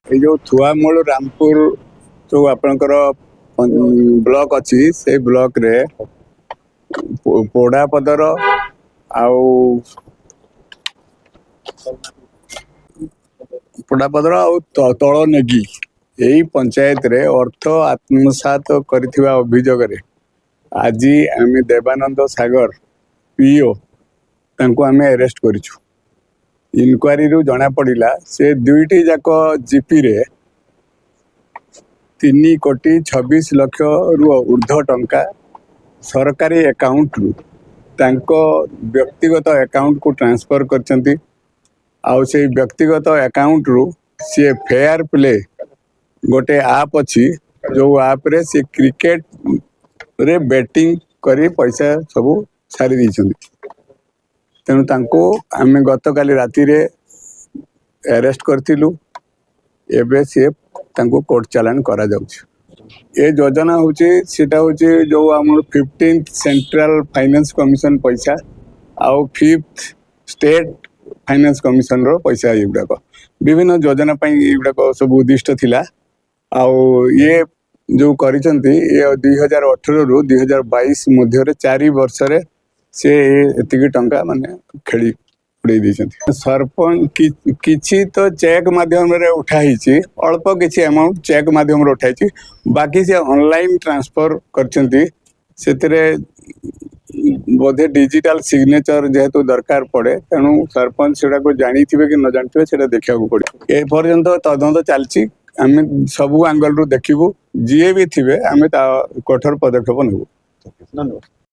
ये जो थुआमूल रामपुर जो आपणकर ब्लॉक अच्छी से ब्लॉक रे पोड़ापदर पोड़ापदर तल नेगी यही पंचायत रे अर्थ आत्मसात करिथिबा अभियोग रे आज आम देवानंद सागर पीओ तांको आम अरेस्ट करिछु। इनक्वारी रु जना पड़ा से दुईटी जाक जीपी रे 3,26,00,000 रु ऊर्ध्व टंका सरकारी अकाउंट रु तांको व्यक्तिगत अकाउंट को ट्रांसफर करछंती। आउ से व्यक्तिगत अकाउंट रु से फेयर प्ले गोटे आप अच्छी जो आप रे से क्रिकेट रे बैटिंग करी पैसा सब सारी दी तेणु तांको आम गत काली राति रे अरेस्ट करथिलु। एबे से तांको कोर्ट चालान करा जाउछ। ए योजना होची सेटा होची जो हमर 15th सेंट्रल फाइनेंस कमिशन पैसा आउ 5th स्टेट फाइनेंस कमिशन रो पैसा एगुड़ाक विभिन्न योजना एगुड़ाक सब उद्दिष्ट थिला। आउ ये जो करिसंती ये 2018 रु 2022 मध्य 4 वर्ष रे से एतिकी टंका माने खेली उड़े दी। सरपंच किछि तो चेक माध्यम रे उठाई अल्प किछि अमाउंट चेक माध्यम रे उठाई बाकी से ऑनलाइन ट्रांसफर करछंती सेतरे बोधे डिजिटल सिग्नेचर जेहेतु दरकार पड़े तेणु सरपंच सेटा को जानी थिबे कि न जानथिबे सेटा देखिया को पड़े। ए पर्यंत तदंत चलछि आम सबु एंगल रु देखिबु जीए भी थिबे आमे ता कठोर पदक्षेप नेबु। धन्यवाद।